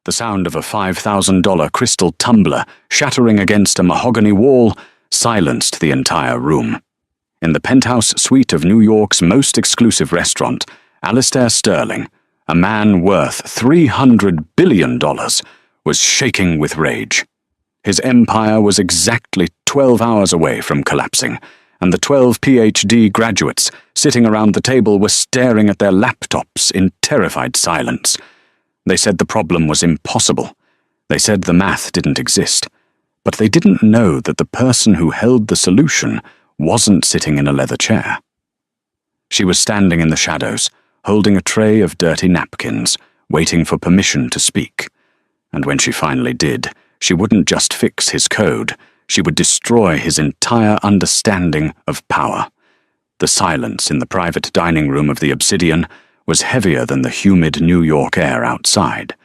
The sound of a $5,000 crystal tumbler shattering against a mahogany wall silenced the entire room. In the penthouse suite of New York's most exclusive restaurant, Alistair Sterling, a man worth $300 billion, was shaking with rage. His empire was exactly 12 hours away from collapsing, and the 12 PhD graduates sitting around the table were staring at their laptops in terrified silence. They said the problem was impossible. They said the math didn't exist. But they didn't know that the person who held the solution wasn't sitting in a leather chair. She was standing in the shadows, holding a tray of dirty napkins, waiting for permission to speak. And when she finally did, she wouldn't just fix his code, she would destroy his entire understanding of power. The silence in the private dining room of the Obsidian was heavier than the humid New York air outside.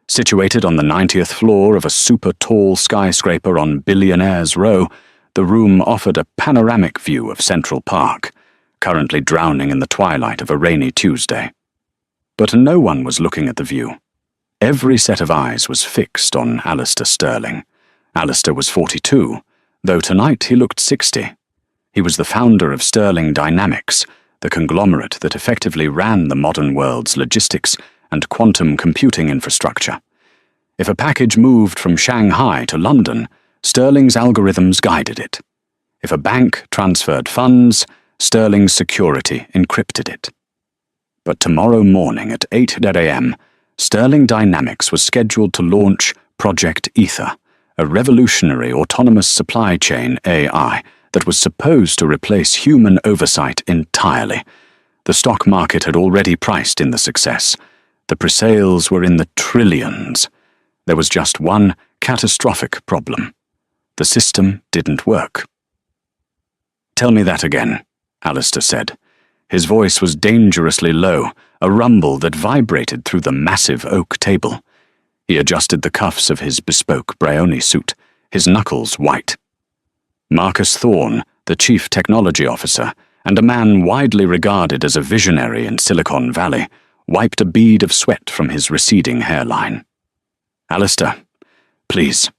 Situated on the 90th floor of a super-tall skyscraper on Billionaire's Row, the room offered a panoramic view of Central Park, currently drowning in the twilight of a rainy Tuesday. But no one was looking at the view. Every set of eyes was fixed on Alistair Sterling. Alistair was 42, though tonight he looked 60. He was the founder of Sterling Dynamics, the conglomerate that effectively ran the modern world's logistics and quantum computing infrastructure. If a package moved from Shanghai to London, Sterling's algorithms guided it. If a bank transferred funds, Sterling's security encrypted it. But tomorrow morning at 8 a.m., Sterling Dynamics was scheduled to launch Project Ether, a revolutionary autonomous supply chain AI that was supposed to replace human oversight entirely. The stock market had already priced in the success. The pre-sales were in the trillions. There was just one catastrophic problem. The system didn't work. "Tell me that again," Alistair said. His voice was dangerously low, a rumble that vibrated through the massive oak table. He adjusted the cuffs of his bespoke Brioni suit, his knuckles white. Marcus Thorne, the chief technology officer, and a man widely regarded as a visionary in Silicon Valley, wiped a bead of sweat from his receding hairline. "Alistair, please.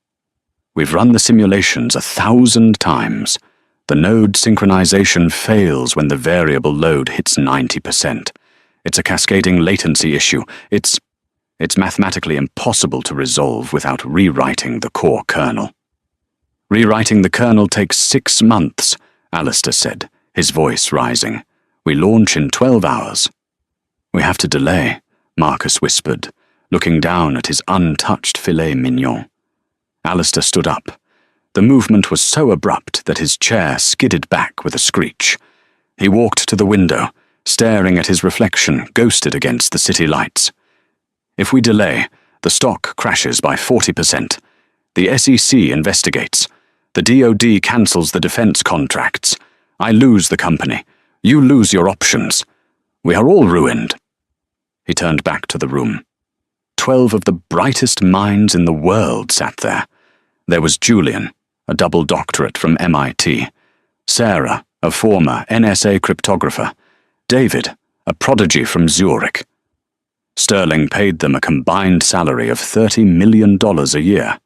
We've run the simulations 1,000 times. The node synchronization fails when the variable load hits 90%. It's a cascading latency issue. It's mathematically impossible to resolve without rewriting the core kernel." "Rewriting the kernel takes 6 months, Alistair said, his voice rising. "We launch in 12 hours. "We have to delay," Marcus whispered, looking down at his untouched filet mignon. Alistair stood up. The movement was so abrupt that his chair skidded back with a screech. He walked to the window, staring at his reflection ghosted against the city lights. "If we delay, the stock crashes by 40%. The SEC investigates. The DoD cancels the defense contracts. I lose the company. You lose your options. We are all ruined." He turned back to the room. 12 of the brightest minds in the world sat there. There was Julian, a double doctorate from MIT. Sarah, a former NSA cryptographer. David, a prodigy from Zurich. Sterling paid them a combined salary of $30 million a year.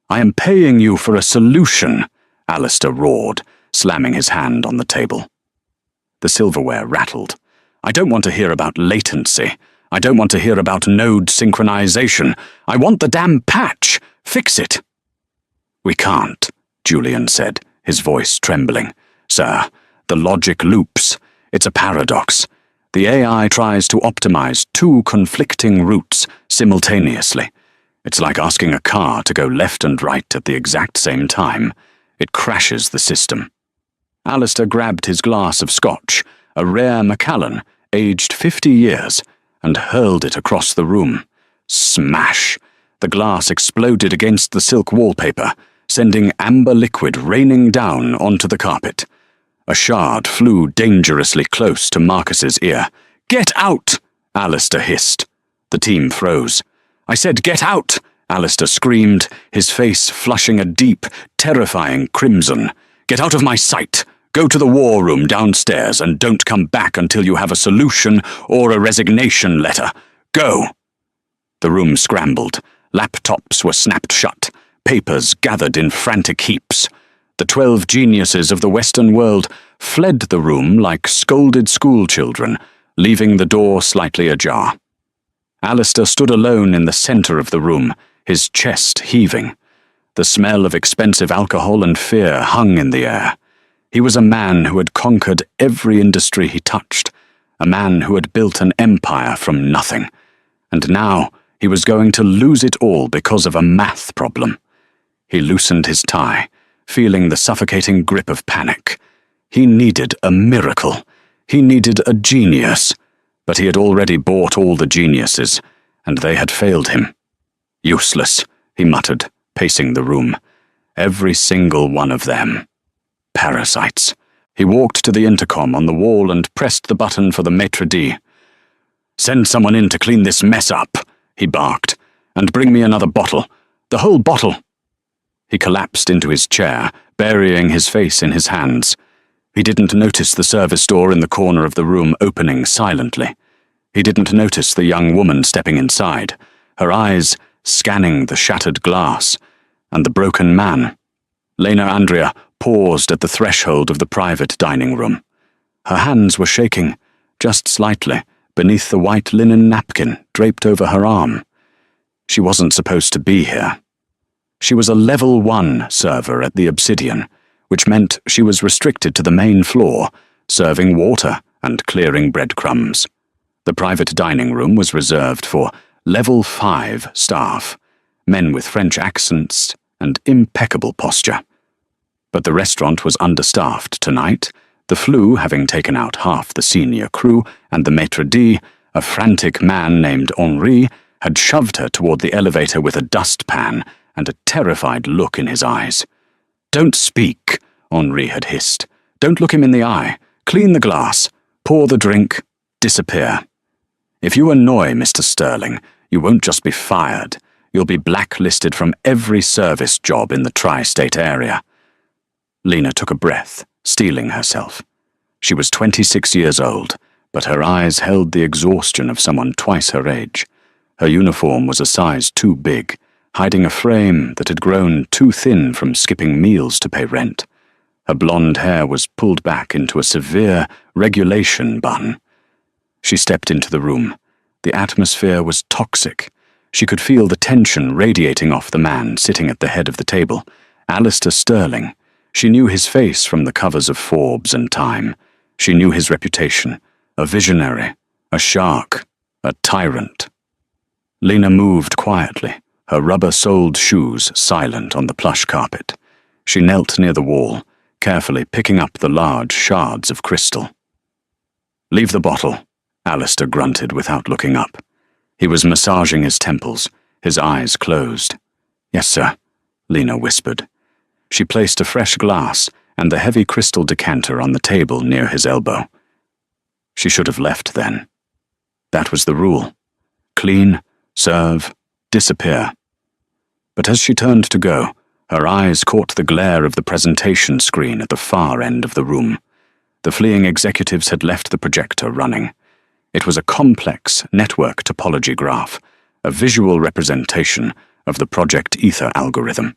"I am paying you for a solution," Alistair roared, slamming his hand on the table. The silverware rattled. "I don't want to hear about latency. I don't want to hear about node synchronization. I want the damn patch. Fix it." "We can't," Julian said, his voice trembling. "Sir, the logic loops. It's a paradox. The AI tries to optimize 2 conflicting routes simultaneously. It's like asking a car to go left and right at the exact same time. It crashes the system." Alistair grabbed his glass of scotch, a rare Macallan, aged 50 years, and hurled it across the room. Smash! The glass exploded against the silk wallpaper, sending amber liquid raining down onto the carpet. A shard flew dangerously close to Marcus's ear. "Get out!" Alistair hissed. The team froze. "I said get out!" Alistair screamed, his face flushing a deep, terrifying crimson. "Get out of my sight! Go to the war room downstairs and don't come back until you have a solution or a resignation letter. Go!" The room scrambled. Laptops were snapped shut. Papers gathered in frantic heaps. The 12 geniuses of the Western world fled the room like scolded schoolchildren, leaving the door slightly ajar. Alistair stood alone in the center of the room, his chest heaving. The smell of expensive alcohol and fear hung in the air. He was a man who had conquered every industry he touched, a man who had built an empire from nothing. And now he was going to lose it all because of a math problem. He loosened his tie, feeling the suffocating grip of panic. He needed a miracle. He needed a genius. But he had already bought all the geniuses, and they had failed him. Useless, he muttered, pacing the room. Every single one of them. Parasites. He walked to the intercom on the wall and pressed the button for the maitre d'. "Send someone in to clean this mess up," he barked, "and bring me another bottle. The whole bottle." He collapsed into his chair, burying his face in his hands. He didn't notice the service door in the corner of the room opening silently. He didn't notice the young woman stepping inside, her eyes scanning the shattered glass, and the broken man. Lena Andrea paused at the threshold of the private dining room. Her hands were shaking, just slightly, beneath the white linen napkin draped over her arm. She wasn't supposed to be here. She was a level 1 server at the Obsidian, which meant she was restricted to the main floor, serving water and clearing breadcrumbs. The private dining room was reserved for level 5 staff, men with French accents and impeccable posture. But the restaurant was understaffed tonight, the flu having taken out half the senior crew, and the maitre d', a frantic man named Henri, had shoved her toward the elevator with a dustpan and a terrified look in his eyes. "Don't speak," Henri had hissed. "Don't look him in the eye. Clean the glass. Pour the drink. Disappear. If you annoy Mr. Sterling, you won't just be fired. You'll be blacklisted from every service job in the tri-state area." Lena took a breath, steeling herself. She was 26 years old, but her eyes held the exhaustion of someone twice her age. Her uniform was a size too big, hiding a frame that had grown too thin from skipping meals to pay rent. Her blonde hair was pulled back into a severe regulation bun. She stepped into the room. The atmosphere was toxic. She could feel the tension radiating off the man sitting at the head of the table, Alistair Sterling. She knew his face from the covers of Forbes and Time. She knew his reputation, a visionary, a shark, a tyrant. Lena moved quietly, her rubber-soled shoes silent on the plush carpet. She knelt near the wall, carefully picking up the large shards of crystal. "Leave the bottle," Alistair grunted without looking up. He was massaging his temples, his eyes closed. "Yes, sir," Lena whispered. She placed a fresh glass and the heavy crystal decanter on the table near his elbow. She should have left then. That was the rule. Clean, serve, disappear. But as she turned to go, her eyes caught the glare of the presentation screen at the far end of the room. The fleeing executives had left the projector running. It was a complex network topology graph, a visual representation of the Project Ether algorithm.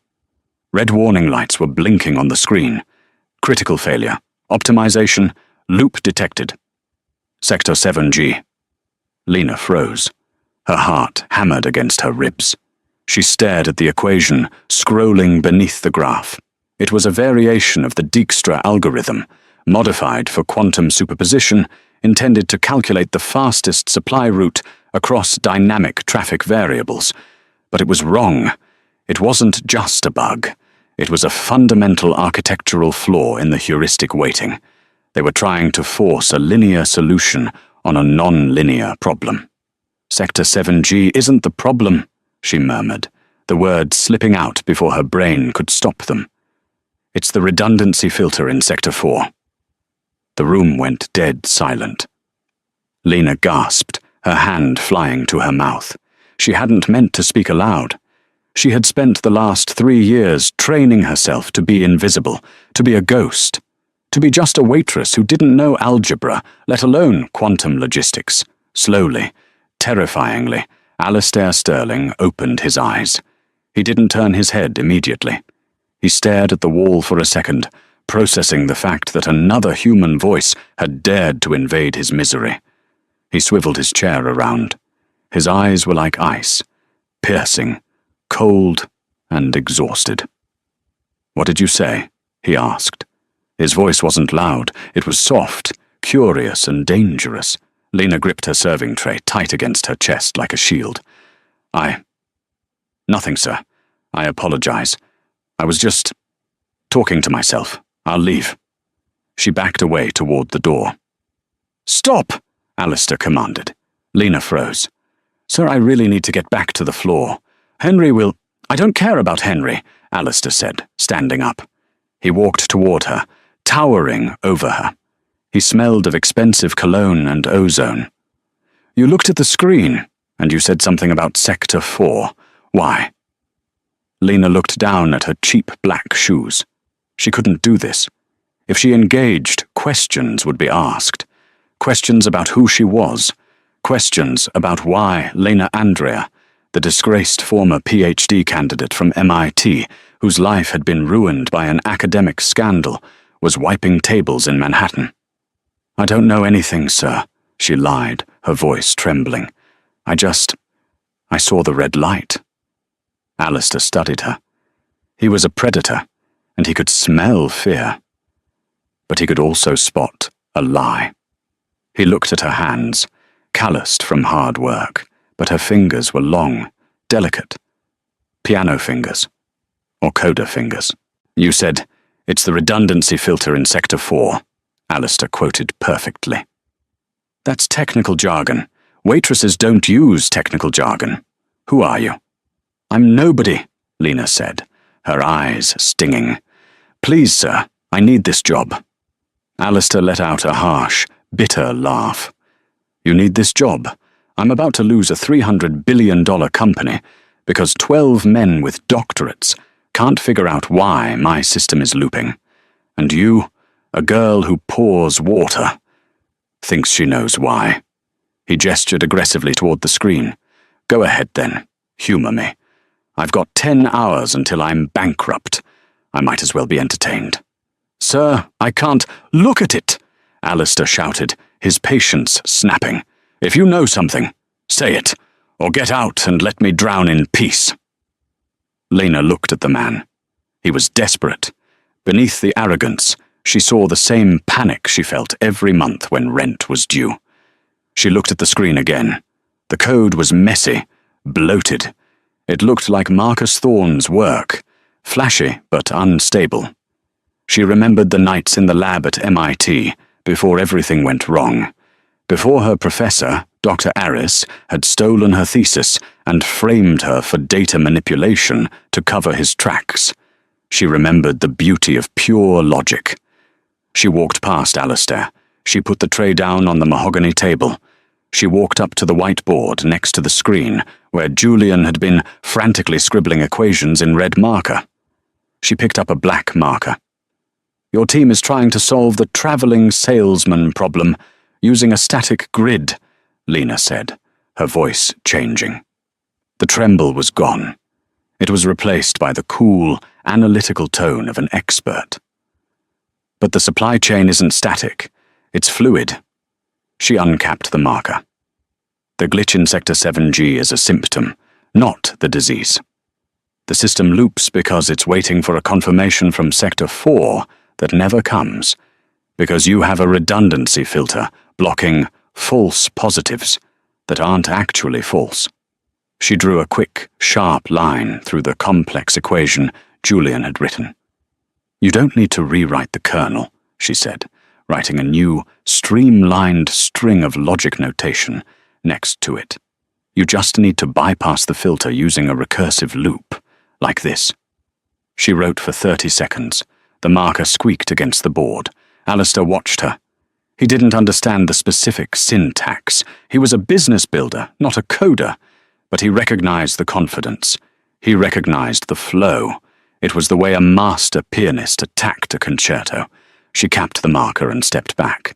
Red warning lights were blinking on the screen. Critical failure, optimization, loop detected. Sector 7G. Lena froze. Her heart hammered against her ribs. She stared at the equation, scrolling beneath the graph. It was a variation of the Dijkstra algorithm, modified for quantum superposition, intended to calculate the fastest supply route across dynamic traffic variables. But it was wrong. It wasn't just a bug. It was a fundamental architectural flaw in the heuristic weighting. They were trying to force a linear solution on a non-linear problem. "Sector 7G isn't the problem," she murmured, the words slipping out before her brain could stop them. "It's the redundancy filter in Sector 4. The room went dead silent. Lena gasped, her hand flying to her mouth. She hadn't meant to speak aloud. She had spent the last 3 years training herself to be invisible, to be a ghost, to be just a waitress who didn't know algebra, let alone quantum logistics. Slowly, terrifyingly, Alistair Sterling opened his eyes. He didn't turn his head immediately. He stared at the wall for a second, processing the fact that another human voice had dared to invade his misery. He swiveled his chair around. His eyes were like ice, piercing, cold, and exhausted. "What did you say?" he asked. His voice wasn't loud. It was soft, curious, and dangerous. Lena gripped her serving tray tight against her chest like a shield. Nothing, sir. I apologize. I was just talking to myself. I'll leave." She backed away toward the door. "Stop!" Alistair commanded. Lena froze. "Sir, I really need to get back to the floor. Henry will—" "I don't care about Henry," Alistair said, standing up. He walked toward her, towering over her. He smelled of expensive cologne and ozone. "You looked at the screen, and you said something about Sector 4. Why?" Lena looked down at her cheap black shoes. She couldn't do this. If she engaged, questions would be asked. Questions about who she was. Questions about why Lena Andrea, the disgraced former PhD candidate from MIT, whose life had been ruined by an academic scandal, was wiping tables in Manhattan. "I don't know anything, sir," she lied, her voice trembling. I saw the red light." Alistair studied her. He was a predator, and he could smell fear. But he could also spot a lie. He looked at her hands, calloused from hard work, but her fingers were long, delicate. Piano fingers. Or coda fingers. "You said, 'It's the redundancy filter in Sector 4', Alistair quoted perfectly. "That's technical jargon. Waitresses don't use technical jargon. Who are you?" "I'm nobody," Lena said, her eyes stinging. "Please, sir, I need this job." Alistair let out a harsh, bitter laugh. "You need this job? I'm about to lose a $300 billion company because 12 men with doctorates can't figure out why my system is looping. And you, a girl who pours water, thinks she knows why." He gestured aggressively toward the screen. "Go ahead then. Humor me. I've got 10 hours until I'm bankrupt. I might as well be entertained." "Sir, I can't—" "Look at it!" Alistair shouted, his patience snapping. "If you know something, say it, or get out and let me drown in peace." Lena looked at the man. He was desperate. Beneath the arrogance, she saw the same panic she felt every month when rent was due. She looked at the screen again. The code was messy, bloated. It looked like Marcus Thorne's work, flashy but unstable. She remembered the nights in the lab at MIT, before everything went wrong. Before her professor, Dr. Aris, had stolen her thesis and framed her for data manipulation to cover his tracks. She remembered the beauty of pure logic. She walked past Alistair. She put the tray down on the mahogany table. She walked up to the whiteboard next to the screen, where Julian had been frantically scribbling equations in red marker. She picked up a black marker. "Your team is trying to solve the traveling salesman problem using a static grid," Lena said, her voice changing. The tremble was gone. It was replaced by the cool, analytical tone of an expert. "But the supply chain isn't static. It's fluid." She uncapped the marker. "The glitch in Sector 7G is a symptom, not the disease. The system loops because it's waiting for a confirmation from Sector 4 that never comes, because you have a redundancy filter blocking false positives that aren't actually false." She drew a quick, sharp line through the complex equation Julian had written. "You don't need to rewrite the kernel," she said, writing a new, streamlined string of logic notation next to it. "You just need to bypass the filter using a recursive loop, like this." She wrote for 30 seconds. The marker squeaked against the board. Alistair watched her. He didn't understand the specific syntax. He was a business builder, not a coder. But he recognized the confidence. He recognized the flow. It was the way a master pianist attacked a concerto. She capped the marker and stepped back.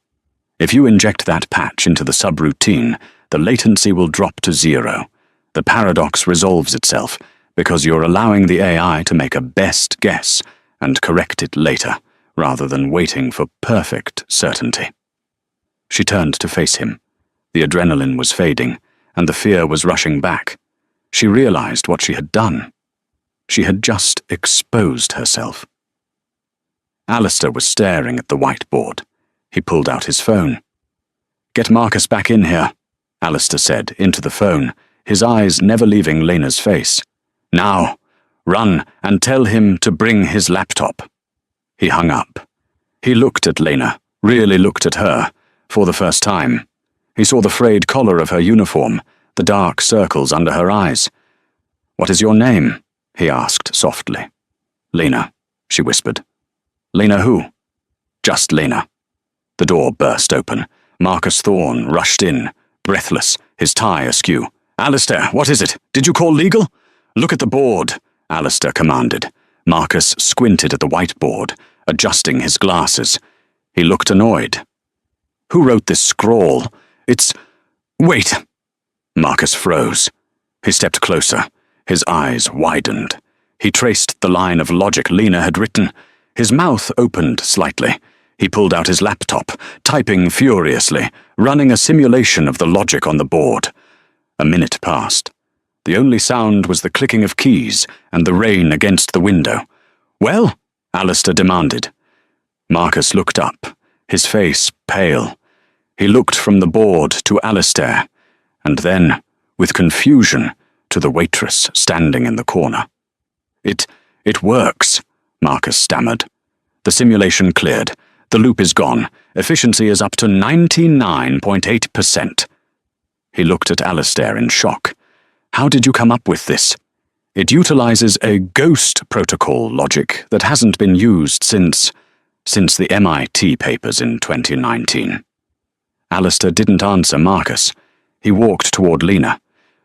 "If you inject that patch into the subroutine, the latency will drop to 0. The paradox resolves itself because you're allowing the AI to make a best guess and correct it later, rather than waiting for perfect certainty. She turned to face him. The adrenaline was fading, and the fear was rushing back. She realized what she had done. She had just exposed herself. Alistair was staring at the whiteboard. He pulled out his phone. "Get Marcus back in here," Alistair said, into the phone, his eyes never leaving Lena's face. "Now, run and tell him to bring his laptop." He hung up. He looked at Lena, really looked at her, for the first time. He saw the frayed collar of her uniform, the dark circles under her eyes. "What is your name?" he asked softly. "Lena," she whispered. "Lena who?" "Just Lena." The door burst open. Marcus Thorne rushed in, breathless, his tie askew. "Alistair, what is it? Did you call legal?" "Look at the board," Alistair commanded. Marcus squinted at the whiteboard, adjusting his glasses. He looked annoyed. "Who wrote this scrawl? It's... Wait!" Marcus froze. He stepped closer. His eyes widened. He traced the line of logic Lena had written. His mouth opened slightly. He pulled out his laptop, typing furiously, running a simulation of the logic on the board. A minute passed. The only sound was the clicking of keys and the rain against the window. "Well?" Alistair demanded. Marcus looked up, his face pale. He looked from the board to Alistair, and then, with confusion, to the waitress standing in the corner. It works," Marcus stammered. "The simulation cleared. The loop is gone. Efficiency is up to 99.8%. He looked at Alistair in shock. "How did you come up with this?" "It utilizes a ghost protocol logic that hasn't been used since the MIT papers in 2019. Alistair didn't answer Marcus. He walked toward Lena.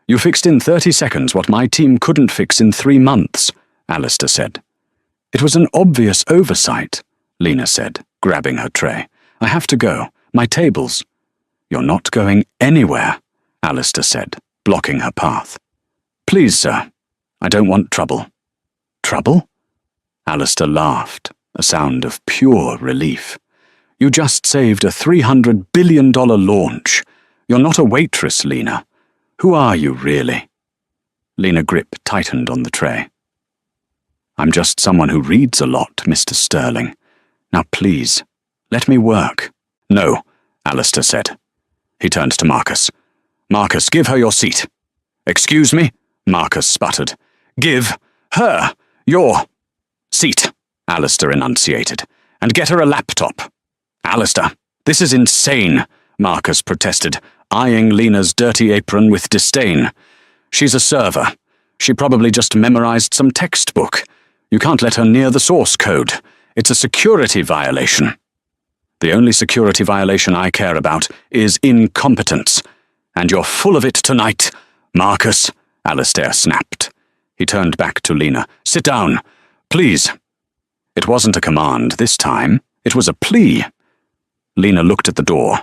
"You fixed in 30 seconds what my team couldn't fix in 3 months, Alistair said. "It was an obvious oversight," Lena said, grabbing her tray. "I have to go. My tables." "You're not going anywhere," Alistair said, blocking her path. "Please, sir. I don't want trouble." "Trouble?" Alistair laughed, a sound of pure relief. "You just saved a $300 billion launch. You're not a waitress, Lena. Who are you, really?" Lena's grip tightened on the tray. "I'm just someone who reads a lot, Mr. Sterling. Now please, let me work." "No," Alistair said. He turned to Marcus. "Marcus, give her your seat." "Excuse me?" Marcus sputtered. "Give her your seat," Alistair enunciated, "and get her a laptop." "Alistair, this is insane," Marcus protested, eyeing Lena's dirty apron with disdain. "She's a server. She probably just memorized some textbook. You can't let her near the source code. It's a security violation." "The only security violation I care about is incompetence. And you're full of it tonight, Marcus," Alistair snapped. He turned back to Lena. "Sit down, please." It wasn't a command this time. It was a plea. Lena looked at the door.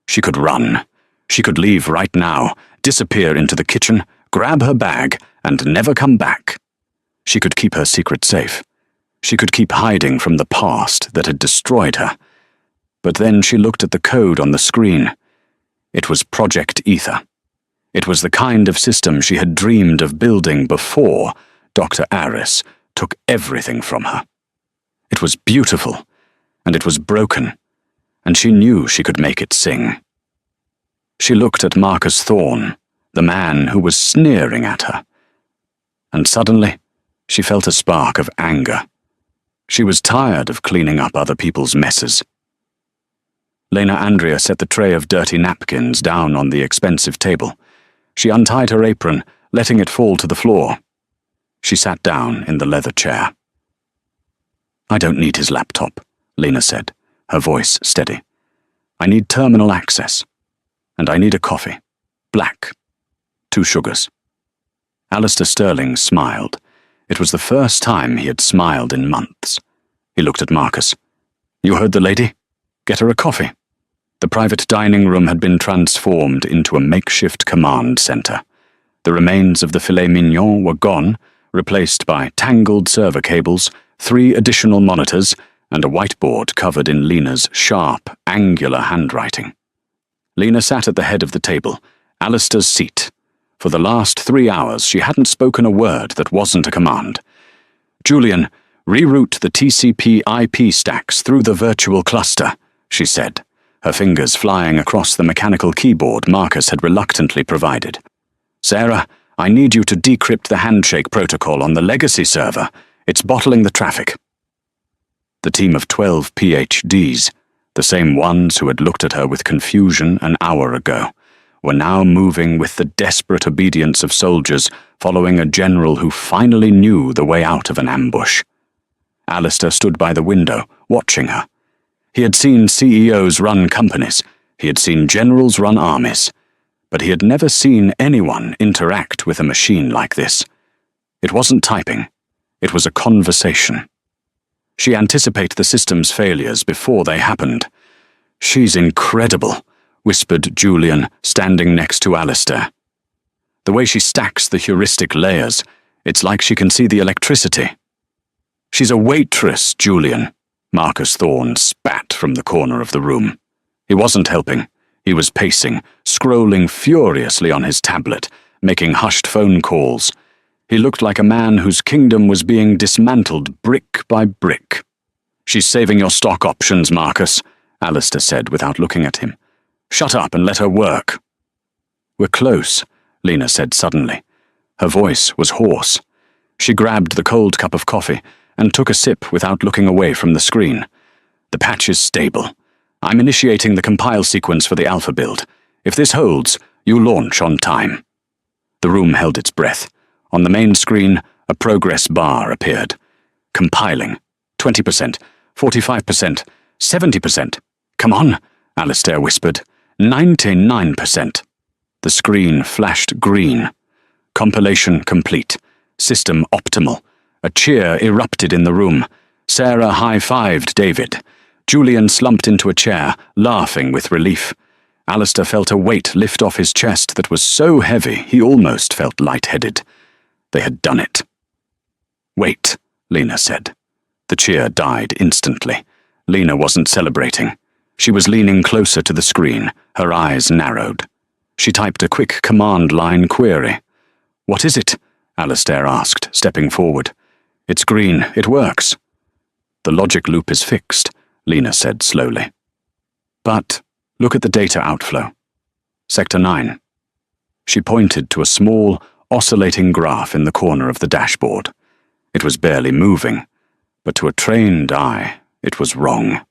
She could run. She could leave right now, disappear into the kitchen, grab her bag, and never come back. She could keep her secret safe. She could keep hiding from the past that had destroyed her. But then she looked at the code on the screen. It was Project Ether. It was the kind of system she had dreamed of building before Dr. Aris took everything from her. It was beautiful, and it was broken, and she knew she could make it sing. She looked at Marcus Thorne, the man who was sneering at her. And suddenly, she felt a spark of anger. She was tired of cleaning up other people's messes. Lena Andrea set the tray of dirty napkins down on the expensive table. She untied her apron, letting it fall to the floor. She sat down in the leather chair. "I don't need his laptop," Lena said, her voice steady. "I need terminal access. And I need a coffee. Black. 2 sugars." Alistair Sterling smiled. It was the first time he had smiled in months. He looked at Marcus. "You heard the lady? Get her a coffee." The private dining room had been transformed into a makeshift command center. The remains of the filet mignon were gone, replaced by tangled server cables, 3 additional monitors, and a whiteboard covered in Lena's sharp, angular handwriting. Lena sat at the head of the table, Alistair's seat. For the last 3 hours she hadn't spoken a word that wasn't a command. "Julian, reroute the TCP IP stacks through the virtual cluster," she said, her fingers flying across the mechanical keyboard Marcus had reluctantly provided. "Sarah, I need you to decrypt the handshake protocol on the legacy server. It's bottling the traffic." The team of 12 PhDs, the same ones who had looked at her with confusion an hour ago, were now moving with the desperate obedience of soldiers following a general who finally knew the way out of an ambush. Alistair stood by the window, watching her. He had seen CEOs run companies, he had seen generals run armies, but he had never seen anyone interact with a machine like this. It wasn't typing, it was a conversation. She anticipated the system's failures before they happened. "She's incredible," whispered Julian, standing next to Alistair. "The way she stacks the heuristic layers, it's like she can see the electricity." "She's a waitress, Julian," Marcus Thorne spat from the corner of the room. He wasn't helping. He was pacing, scrolling furiously on his tablet, making hushed phone calls. He looked like a man whose kingdom was being dismantled brick by brick. "She's saving your stock options, Marcus," Alistair said without looking at him. "Shut up and let her work." "We're close," Lena said suddenly. Her voice was hoarse. She grabbed the cold cup of coffee and took a sip without looking away from the screen. "The patch is stable. I'm initiating the compile sequence for the alpha build. If this holds, you launch on time." The room held its breath. On the main screen, a progress bar appeared. "Compiling. 20%, 45%, 70%. Come on," Alistair whispered. 99%. The screen flashed green. Compilation complete. System optimal. A cheer erupted in the room. Sarah high-fived David. Julian slumped into a chair, laughing with relief. Alistair felt a weight lift off his chest that was so heavy he almost felt lightheaded. They had done it. "Wait," Lena said. The cheer died instantly. Lena wasn't celebrating. She was leaning closer to the screen, her eyes narrowed. She typed a quick command line query. "What is it?" Alistair asked, stepping forward. "It's green. It works." "The logic loop is fixed," Lena said slowly. "But look at the data outflow. Sector 9. She pointed to a small, oscillating graph in the corner of the dashboard. It was barely moving, but to a trained eye, it was wrong.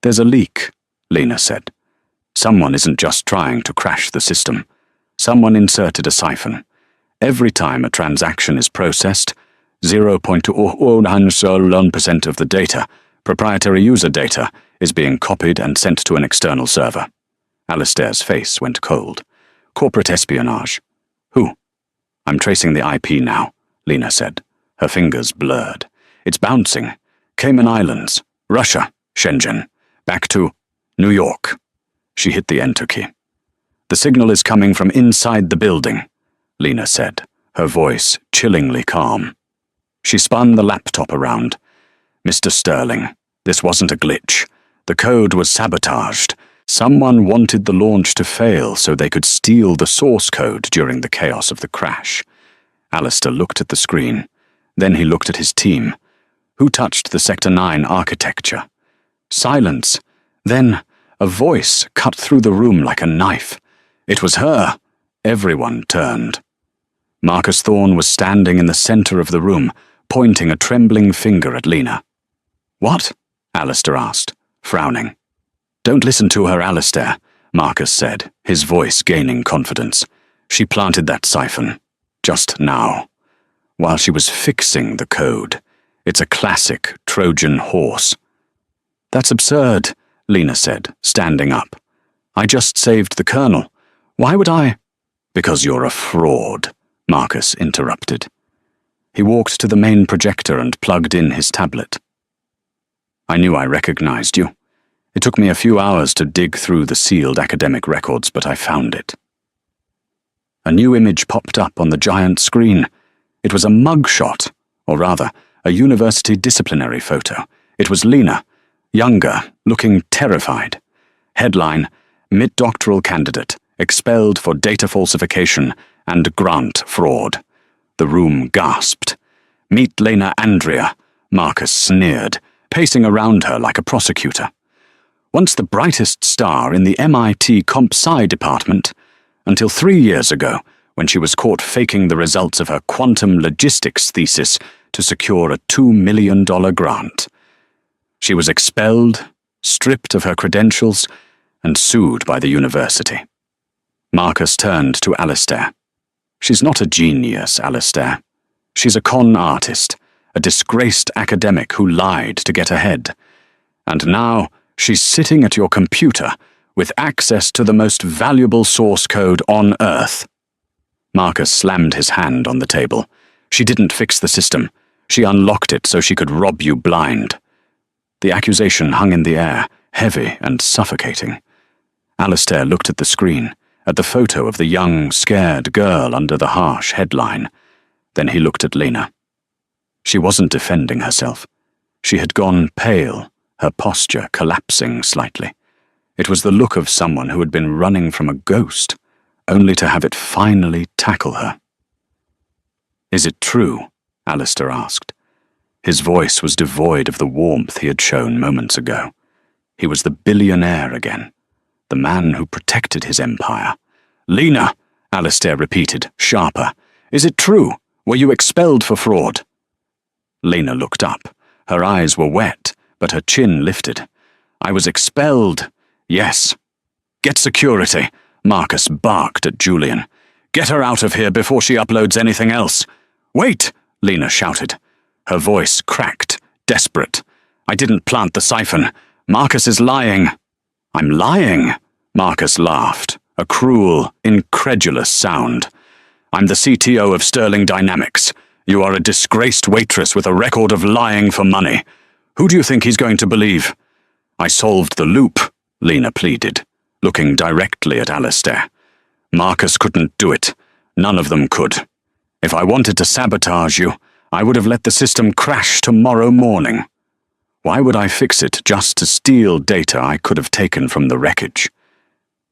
"There's a leak," Lena said. "Someone isn't just trying to crash the system. Someone inserted a siphon. Every time a transaction is processed, 0.01% of the data, proprietary user data, is being copied and sent to an external server." Alistair's face went cold. "Corporate espionage." "Who?" "I'm tracing the IP now," Lena said. Her fingers blurred. "It's bouncing. Cayman Islands, Russia, Shenzhen, back to New York." She hit the enter key. "The signal is coming from inside the building," Lena said, her voice chillingly calm. She spun the laptop around. "Mr. Sterling, this wasn't a glitch. The code was sabotaged. Someone wanted the launch to fail so they could steal the source code during the chaos of the crash." Alistair looked at the screen. Then he looked at his team. Who touched the Sector 9 architecture? Silence. Then a voice cut through the room like a knife. It was her. Everyone turned. Marcus Thorne was standing in the center of the room, pointing a trembling finger at Lena. "What?" Alistair asked, frowning. "Don't listen to her, Alistair," Marcus said, his voice gaining confidence. "She planted that siphon. Just now. While she was fixing the code. It's a classic Trojan horse." "That's absurd," Lena said, standing up. "I just saved the kernel. Why would I—" "Because you're a fraud," Marcus interrupted. He walked to the main projector and plugged in his tablet. "I knew I recognized you. It took me a few hours to dig through the sealed academic records, but I found it." A new image popped up on the giant screen. It was a mugshot, or rather, a university disciplinary photo. It was Lena, younger, looking terrified. Headline: Mid-doctoral candidate, expelled for data falsification and grant fraud. The room gasped. Meet Lena Andrea, Marcus sneered, pacing around her like a prosecutor. Once the brightest star in the MIT Comp Sci department, until 3 years ago, when she was caught faking the results of her quantum logistics thesis to secure a $2 million grant. She was expelled, stripped of her credentials, and sued by the university. Marcus turned to Alistair. She's not a genius, Alistair. She's a con artist, a disgraced academic who lied to get ahead. And now she's sitting at your computer with access to the most valuable source code on Earth. Marcus slammed his hand on the table. She didn't fix the system. She unlocked it so she could rob you blind. The accusation hung in the air, heavy and suffocating. Alistair looked at the screen, at the photo of the young, scared girl under the harsh headline. Then he looked at Lena. She wasn't defending herself. She had gone pale, her posture collapsing slightly. It was the look of someone who had been running from a ghost, only to have it finally tackle her. "Is it true?" Alistair asked. His voice was devoid of the warmth he had shown moments ago. He was the billionaire again, the man who protected his empire. "Lena," Alistair repeated, sharper. "Is it true? Were you expelled for fraud?" Lena looked up. Her eyes were wet, but her chin lifted. "I was expelled. Yes." "Get security," Marcus barked at Julian. "Get her out of here before she uploads anything else." "Wait!" Lena shouted. Her voice cracked, desperate. "I didn't plant the siphon. Marcus is lying." "I'm lying?" Marcus laughed, a cruel, incredulous sound. "I'm the CTO of Sterling Dynamics. You are a disgraced waitress with a record of lying for money. Who do you think he's going to believe?" "I solved the loop," Lena pleaded, looking directly at Alistair. "Marcus couldn't do it. None of them could. If I wanted to sabotage you, I would have let the system crash tomorrow morning. Why would I fix it just to steal data I could have taken from the wreckage?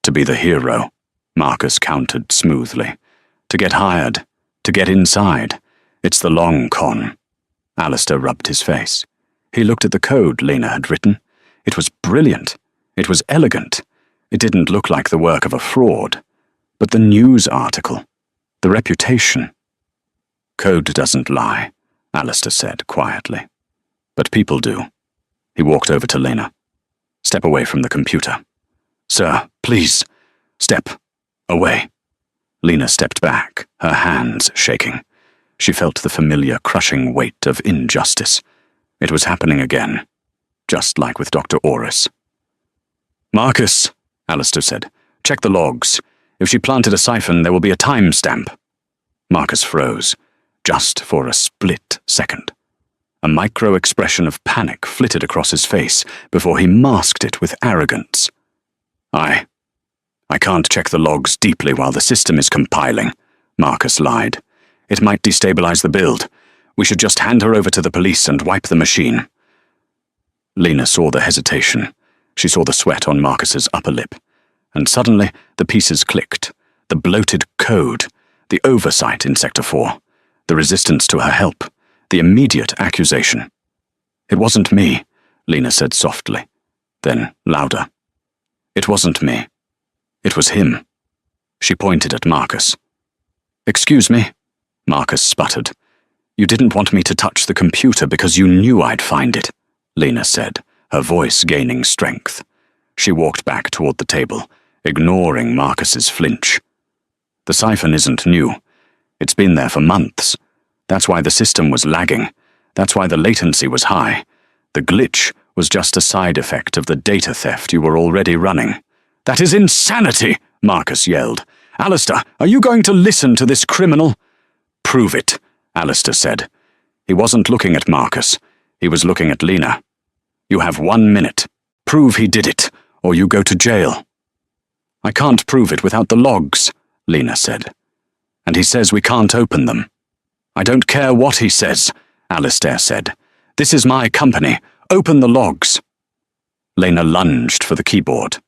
To be the hero," Marcus countered smoothly. "To get hired, to get inside. It's the long con." Alistair rubbed his face. He looked at the code Lena had written. It was brilliant. It was elegant. It didn't look like the work of a fraud. But the news article, the reputation. "Code doesn't lie," Alistair said quietly. "But people do." He walked over to Lena. "Step away from the computer." "Sir, please. Step away." Lena stepped back, her hands shaking. She felt the familiar crushing weight of injustice. It was happening again, just like with Dr. Orris. "Marcus," Alistair said, "check the logs. If she planted a siphon, there will be a timestamp." Marcus froze, just for a split second. A micro-expression of panic flitted across his face before he masked it with arrogance. I can't check the logs deeply while the system is compiling," Marcus lied. "It might destabilize the build. We should just hand her over to the police and wipe the machine." Lena saw the hesitation. She saw the sweat on Marcus's upper lip. And suddenly, the pieces clicked. The bloated code, the oversight in Sector 4, the resistance to her help, the immediate accusation. "It wasn't me," Lena said softly. Then, louder. "It wasn't me. It was him." She pointed at Marcus. "Excuse me," Marcus sputtered. "You didn't want me to touch the computer because you knew I'd find it," Lena said, her voice gaining strength. She walked back toward the table, ignoring Marcus's flinch. "The siphon isn't new. It's been there for months. That's why the system was lagging. That's why the latency was high. The glitch was just a side effect of the data theft you were already running." "That is insanity!" Marcus yelled. "Alistair, are you going to listen to this criminal?" "Prove it," Alistair said. He wasn't looking at Marcus. He was looking at Lena. "You have 1 minute. Prove he did it, or you go to jail." "I can't prove it without the logs," Lena said. And he says we can't open them. I don't care what he says, Alistair said. This is my company. Open the logs. Lena lunged for the keyboard.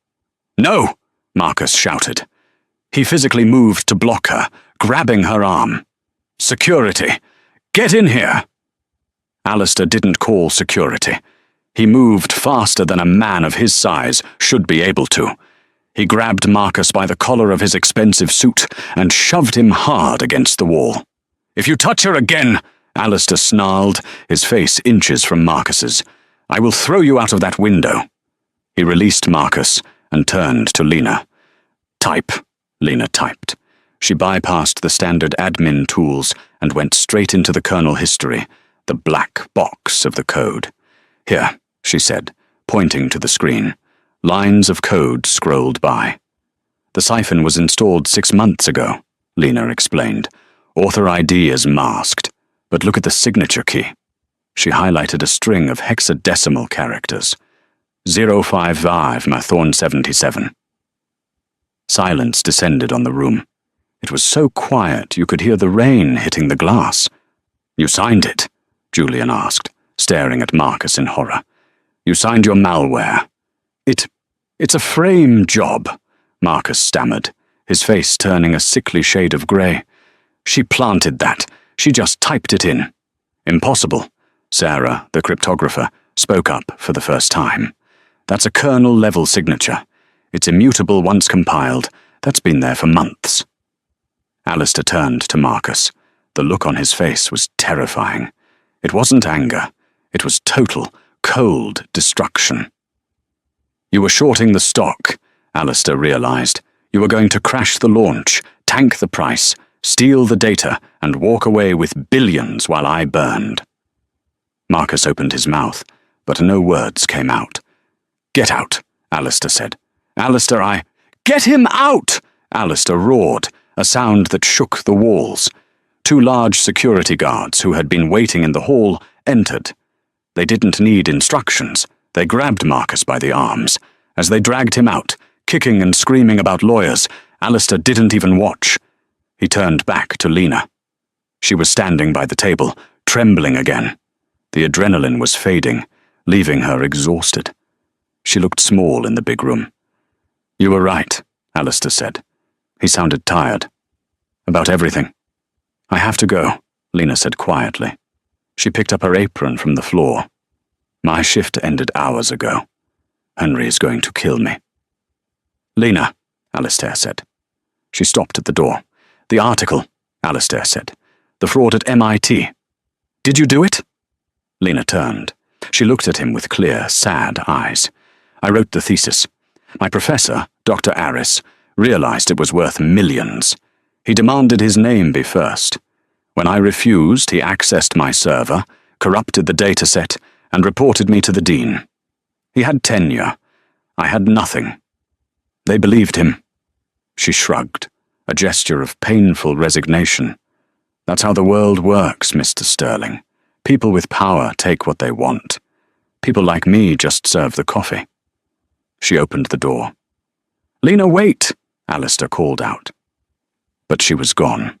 No, Marcus shouted. He physically moved to block her, grabbing her arm. Security! Get in here! Alistair didn't call security. He moved faster than a man of his size should be able to. He grabbed Marcus by the collar of his expensive suit and shoved him hard against the wall. If you touch her again, Alistair snarled, his face inches from Marcus's, I will throw you out of that window. He released Marcus and turned to Lena. Type, Lena typed. She bypassed the standard admin tools and went straight into the kernel history, the black box of the code. Here, she said, pointing to the screen. Lines of code scrolled by. The siphon was installed 6 months ago, Lena explained. Author ID is masked, but look at the signature key. She highlighted a string of hexadecimal characters. 055 Mathorn 77. Silence descended on the room. It was so quiet you could hear the rain hitting the glass. You signed it? Julian asked, staring at Marcus in horror. You signed your malware. It's a frame job, Marcus stammered, his face turning a sickly shade of grey. She planted that. She just typed it in. Impossible, Sarah, the cryptographer, spoke up for the first time. That's a kernel-level signature. It's immutable once compiled. That's been there for months. Alistair turned to Marcus. The look on his face was terrifying. It wasn't anger. It was total, cold destruction. You were shorting the stock, Alistair realized. You were going to crash the launch, tank the price, steal the data, and walk away with billions while I burned. Marcus opened his mouth, but no words came out. Get out, Alistair said. Alistair, Get him out! Alistair roared, a sound that shook the walls. 2 large security guards who had been waiting in the hall entered. They didn't need instructions. They grabbed Marcus by the arms. As they dragged him out, kicking and screaming about lawyers, Alistair didn't even watch. He turned back to Lena. She was standing by the table, trembling again. The adrenaline was fading, leaving her exhausted. She looked small in the big room. You were right, Alistair said. He sounded tired. About everything. I have to go, Lena said quietly. She picked up her apron from the floor. My shift ended hours ago. Henry is going to kill me. Lena, Alistair said. She stopped at the door. The article, Alistair said. The fraud at MIT. Did you do it? Lena turned. She looked at him with clear, sad eyes. I wrote the thesis. My professor, Dr. Aris, realized it was worth millions. He demanded his name be first. When I refused, he accessed my server, corrupted the dataset, and reported me to the dean. He had tenure. I had nothing. They believed him. She shrugged, a gesture of painful resignation. That's how the world works, Mr. Sterling. People with power take what they want. People like me just serve the coffee. She opened the door. Lena, wait, Alistair called out. But she was gone.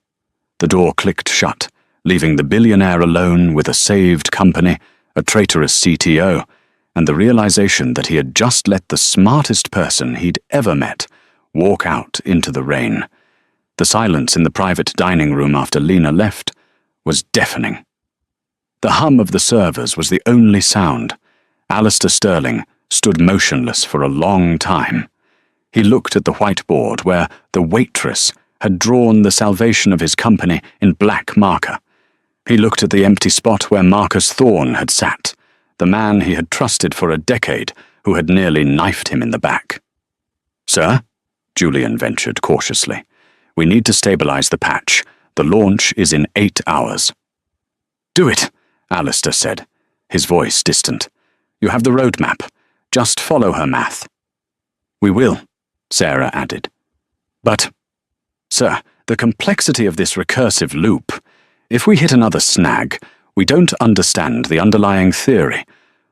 The door clicked shut, leaving the billionaire alone with a saved company, a traitorous CTO, and the realization that he had just let the smartest person he'd ever met walk out into the rain. The silence in the private dining room after Lena left was deafening. The hum of the servers was the only sound. Alistair Sterling stood motionless for a long time. He looked at the whiteboard where the Waitress had drawn the salvation of his company in black marker. He looked at the empty spot where Marcus Thorne had sat, the man he had trusted for a decade who had nearly knifed him in the back. Sir? Julian ventured cautiously. We need to stabilize the patch. The launch is in 8 hours. Do it, Alistair said, his voice distant. You have the roadmap. Just follow her math. We will, Sarah added. But, sir, the complexity of this recursive loop. If we hit another snag, we don't understand the underlying theory.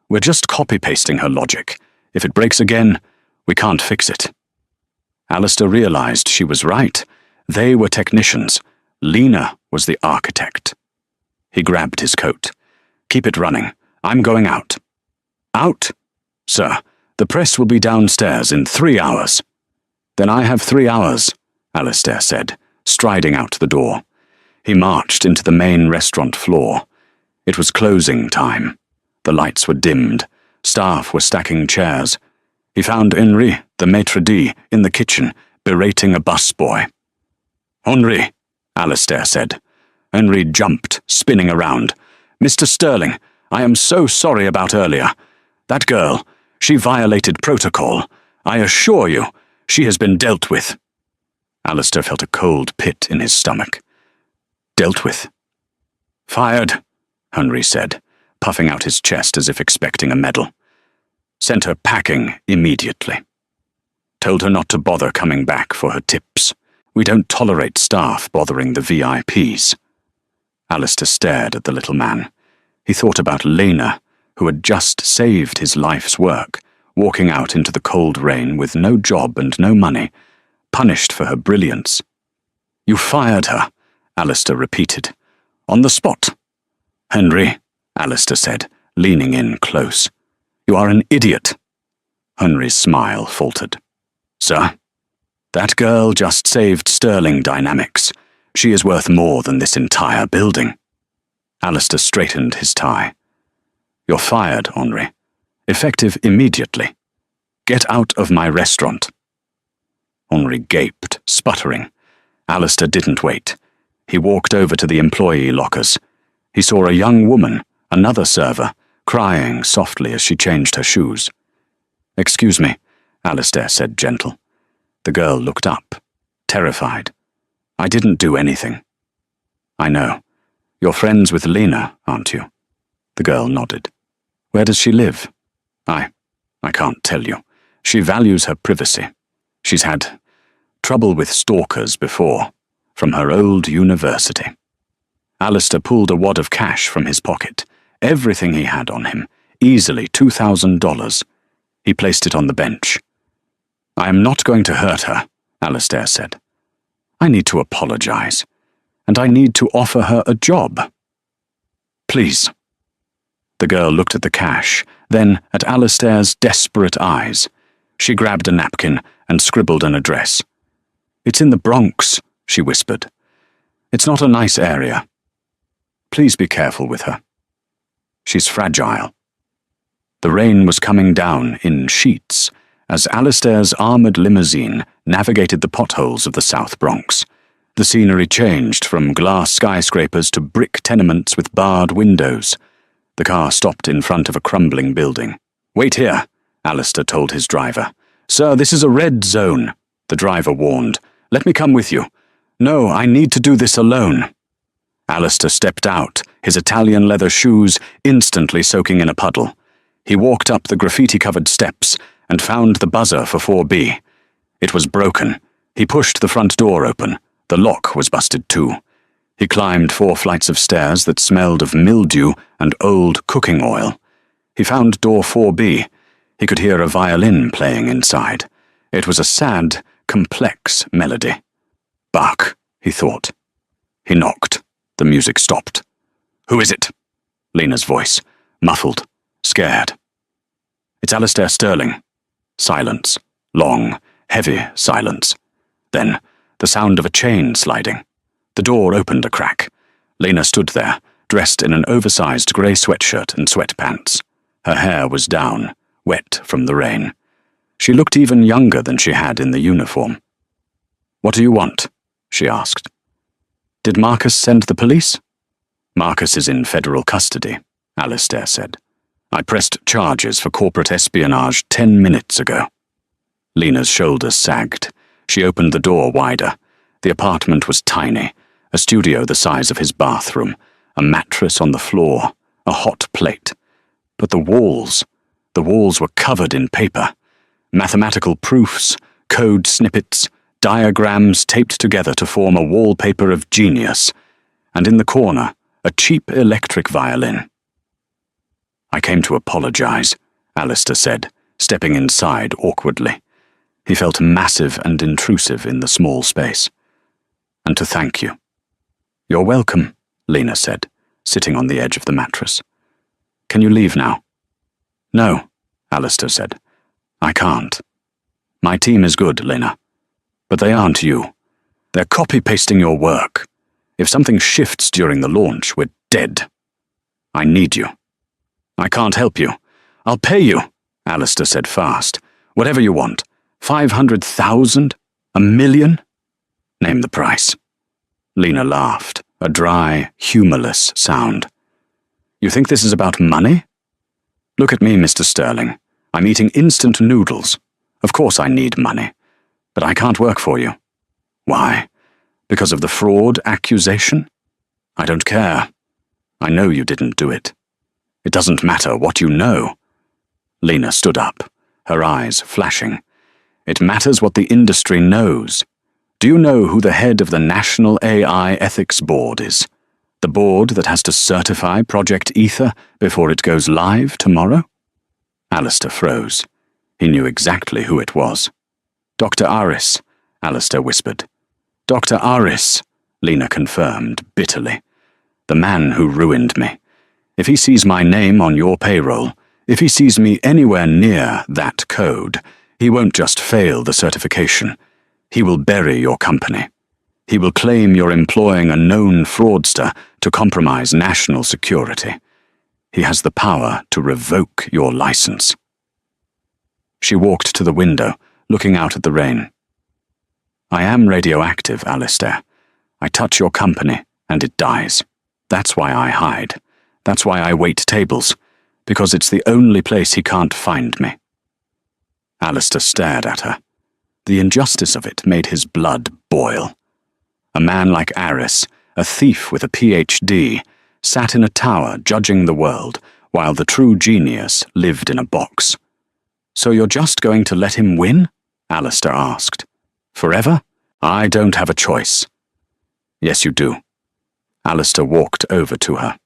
We're just copy-pasting her logic. If it breaks again, we can't fix it. Alistair realized she was right. They were technicians. Lena was the architect. He grabbed his coat. "Keep it running. I'm going out." "Out? Sir, the press will be downstairs in 3 hours." "Then I have 3 hours," Alistair said, striding out the door. He marched into the main restaurant floor. It was closing time. The lights were dimmed. Staff were stacking chairs. He found Henri, the maitre d', in the kitchen, berating a busboy. "Henri," Alistair said. Henri jumped, spinning around. "Mr. Sterling, I am so sorry about earlier. That girl, she violated protocol. I assure you, she has been dealt with." Alistair felt a cold pit in his stomach. "Dealt with?" "Fired," Henri said, puffing out his chest as if expecting a medal. "Sent her packing immediately. Told her not to bother coming back for her tips. We don't tolerate staff bothering the VIPs. Alistair stared at the little man. He thought about Lena, who had just saved his life's work, walking out into the cold rain with no job and no money, punished for her brilliance. "You fired her," Alistair repeated. "On the spot." "Henri," Alistair said, leaning in close. "You are an idiot." Henri's smile faltered. "Sir, that girl just saved Sterling Dynamics. She is worth more than this entire building." Alistair straightened his tie. "You're fired, Henri. Effective immediately. Get out of my restaurant." Henri gaped, sputtering. Alistair didn't wait. He walked over to the employee lockers. He saw a young woman, another server, crying softly as she changed her shoes. "Excuse me," Alistair said, gentle. The girl looked up, terrified. "I didn't do anything." "I know. You're friends with Lena, aren't you?" The girl nodded. "Where does she live?" I can't tell you. She values her privacy. She's had trouble with stalkers before, from her old university." Alistair pulled a wad of cash from his pocket, everything he had on him, easily $2,000. He placed it on the bench. "I am not going to hurt her," Alistair said. "I need to apologize, and I need to offer her a job. Please." The girl looked at the cash, then at Alistair's desperate eyes. She grabbed a napkin and scribbled an address. "It's in the Bronx," she whispered. "It's not a nice area. Please be careful with her. She's fragile." The rain was coming down in sheets as Alistair's armored limousine navigated the potholes of the South Bronx. The scenery changed from glass skyscrapers to brick tenements with barred windows. The car stopped in front of a crumbling building. "Wait here," Alistair told his driver. "Sir, this is a red zone," the driver warned. "Let me come with you." "No, I need to do this alone." Alistair stepped out, his Italian leather shoes instantly soaking in a puddle. He walked up the graffiti-covered steps and found the buzzer for 4B. It was broken. He pushed the front door open. The lock was busted too. He climbed 4 flights of stairs that smelled of mildew and old cooking oil. He found door 4B. He could hear a violin playing inside. It was a sad, complex melody. Bach, he thought. He knocked. The music stopped. "Who is it?" Lena's voice, muffled, scared. "It's Alistair Sterling." Silence. Long, heavy silence. Then, the sound of a chain sliding. The door opened a crack. Lena stood there, dressed in an oversized grey sweatshirt and sweatpants. Her hair was down, wet from the rain. She looked even younger than she had in the uniform. "What do you want?" she asked. "Did Marcus send the police?" "Marcus is in federal custody," Alistair said. "I pressed charges for corporate espionage 10 minutes ago." Lena's shoulders sagged. She opened the door wider. The apartment was tiny, a studio the size of his bathroom, a mattress on the floor, a hot plate. But the walls were covered in paper. Mathematical proofs, code snippets, diagrams taped together to form a wallpaper of genius. And in the corner, a cheap electric violin. "I came to apologize," Alistair said, stepping inside awkwardly. He felt massive and intrusive in the small space. "And to thank you." You're welcome, Lena said, sitting on the edge of the mattress. Can you leave now? No, Alistair said. I can't. My team is good, Lena. But they aren't you. They're copy-pasting your work. If something shifts during the launch, we're dead. I need you. I can't help you. I'll pay you, Alistair said fast. Whatever you want. 500,000? $1 million? Name the price. Lena laughed, a dry, humorless sound. You think this is about money? Look at me, Mr. Sterling. I'm eating instant noodles. Of course I need money. But I can't work for you. Why? Because of the fraud accusation? I don't care. I know you didn't do it. It doesn't matter what you know. Lena stood up, her eyes flashing. It matters what the industry knows. Do you know who the head of the National AI Ethics Board is? The board that has to certify Project Ether before it goes live tomorrow? Alistair froze. He knew exactly who it was. Dr. Aris, Alistair whispered. Dr. Aris, Lena confirmed bitterly. The man who ruined me. If he sees my name on your payroll, if he sees me anywhere near that code, he won't just fail the certification. He will bury your company. He will claim you're employing a known fraudster to compromise national security. He has the power to revoke your license. She walked to the window, looking out at the rain. I am radioactive, Alistair. I touch your company, and it dies. That's why I hide. That's why I wait tables, because it's the only place he can't find me. Alistair stared at her. The injustice of it made his blood boil. A man like Aris, a thief with a PhD, sat in a tower judging the world, while the true genius lived in a box. So you're just going to let him win? Alistair asked. Forever? I don't have a choice. Yes, you do. Alistair walked over to her.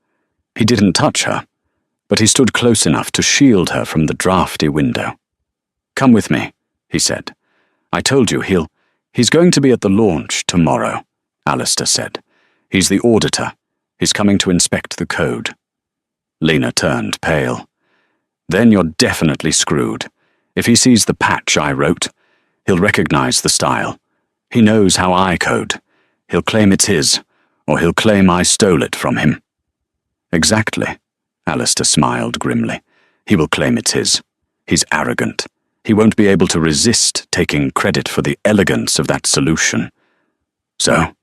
He didn't touch her, but he stood close enough to shield her from the drafty window. Come with me, he said. I told you he's going to be at the launch tomorrow, Alistair said. He's the auditor. He's coming to inspect the code. Lena turned pale. Then you're definitely screwed. If he sees the patch I wrote, he'll recognize the style. He knows how I code. He'll claim it's his, or he'll claim I stole it from him. Exactly, Alistair smiled grimly. He will claim it's his. He's arrogant. He won't be able to resist taking credit for the elegance of that solution. So,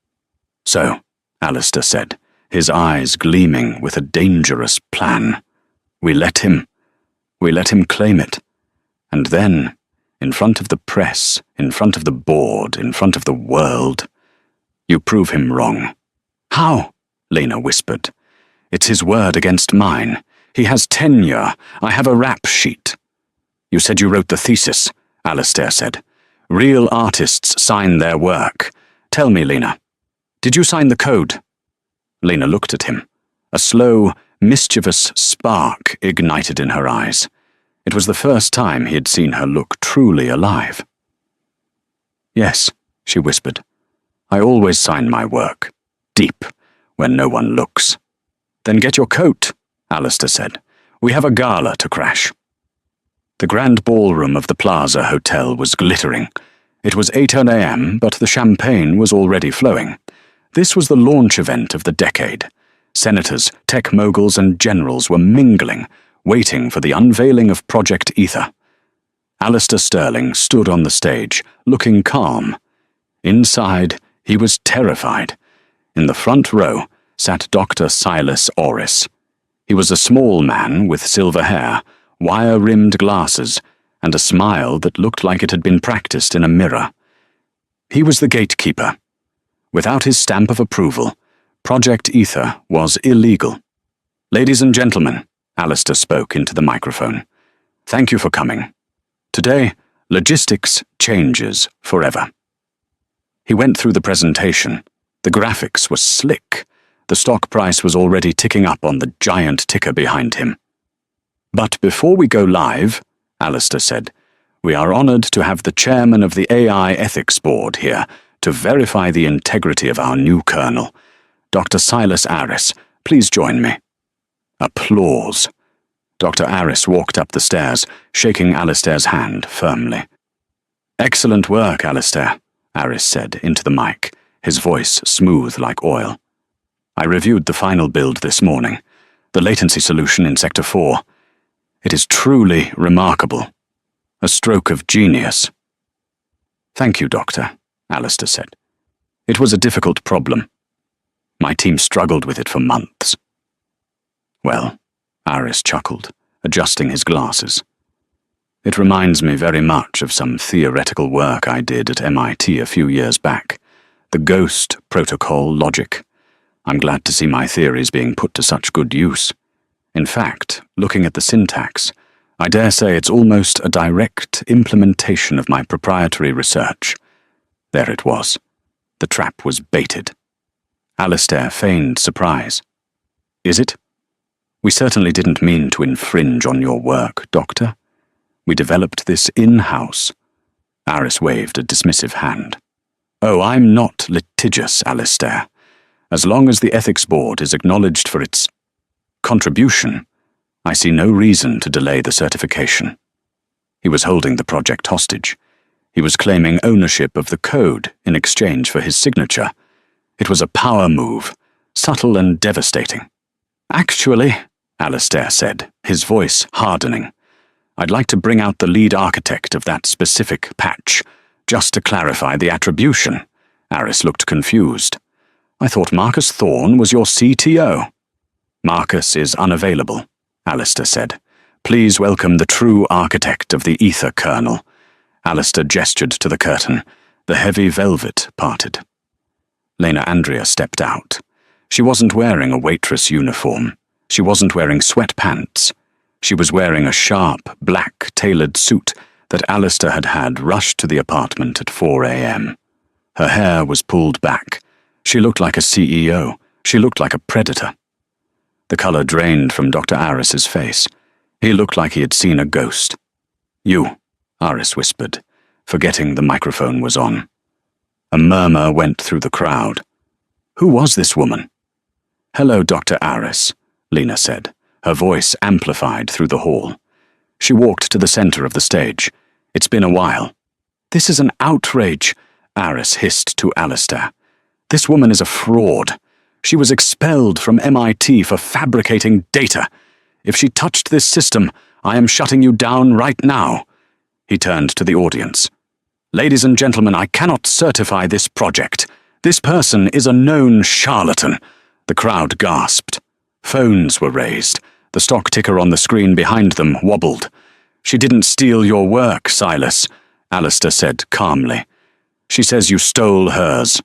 Alistair said, his eyes gleaming with a dangerous plan. We let him claim it. And then, in front of the press, in front of the board, in front of the world, you prove him wrong. How? Lena whispered. It's his word against mine. He has tenure. I have a rap sheet. You said you wrote the thesis, Alistair said. Real artists sign their work. Tell me, Lena, did you sign the code? Lena looked at him. A slow, mischievous spark ignited in her eyes. It was the first time he had seen her look truly alive. Yes, she whispered. I always sign my work, deep, where no one looks. Then get your coat, Alistair said. We have a gala to crash. The grand ballroom of the Plaza Hotel was glittering. It was 8 a.m., but the champagne was already flowing. This was the launch event of the decade. Senators, tech moguls, and generals were mingling, waiting for the unveiling of Project Ether. Alistair Sterling stood on the stage, looking calm. Inside, he was terrified. In the front row sat Dr. Silas Orris. He was a small man with silver hair, wire-rimmed glasses, and a smile that looked like it had been practiced in a mirror. He was the gatekeeper. Without his stamp of approval, Project Ether was illegal. Ladies and gentlemen, Alistair spoke into the microphone. Thank you for coming. Today, logistics changes forever. He went through the presentation. The graphics were slick. The stock price was already ticking up on the giant ticker behind him. But before we go live, Alistair said, we are honored to have the chairman of the AI Ethics Board here to verify the integrity of our new kernel. Dr. Silas Aris, please join me." Applause. Dr. Aris walked up the stairs, shaking Alistair's hand firmly. "Excellent work, Alistair," Aris said into the mic, his voice smooth like oil. "I reviewed the final build this morning, the latency solution in Sector 4. It is truly remarkable. A stroke of genius." "Thank you, Doctor," Alistair said. "It was a difficult problem. My team struggled with it for months." "Well," Aris chuckled, adjusting his glasses. "It reminds me very much of some theoretical work I did at MIT a few years back. The ghost protocol logic. I'm glad to see my theories being put to such good use. In fact, looking at the syntax, I dare say it's almost a direct implementation of my proprietary research." There it was. The trap was baited. Alistair feigned surprise. "Is it? We certainly didn't mean to infringe on your work, Doctor. We developed this in-house." Aris waved a dismissive hand. "Oh, I'm not litigious, Alistair. As long as the Ethics Board is acknowledged for its contribution, I see no reason to delay the certification." He was holding the project hostage. He was claiming ownership of the code in exchange for his signature. It was a power move, subtle and devastating. "Actually," Alistair said, his voice hardening, "I'd like to bring out the lead architect of that specific patch, just to clarify the attribution." Aris looked confused. "I thought Marcus Thorne was your CTO." "Marcus is unavailable," Alistair said. "Please welcome the true architect of the ether kernel." Alistair gestured to the curtain. The heavy velvet parted. Lena Andrea stepped out. She wasn't wearing a waitress uniform. She wasn't wearing sweatpants. She was wearing a sharp, black, tailored suit that Alistair had rushed to the apartment at 4 a.m. Her hair was pulled back. She looked like a CEO. She looked like a predator. The color drained from Dr. Aris's face. He looked like he had seen a ghost. "You," Aris whispered, forgetting the microphone was on. A murmur went through the crowd. Who was this woman? "Hello, Dr. Aris," Lena said, her voice amplified through the hall. She walked to the center of the stage. "It's been a while." "This is an outrage," Aris hissed to Alistair. "This woman is a fraud. She was expelled from MIT for fabricating data. If she touched this system, I am shutting you down right now." He turned to the audience. "Ladies and gentlemen, I cannot certify this project. This person is a known charlatan." The crowd gasped. Phones were raised. The stock ticker on the screen behind them wobbled. "She didn't steal your work, Silas," Alistair said calmly. "She says you stole hers."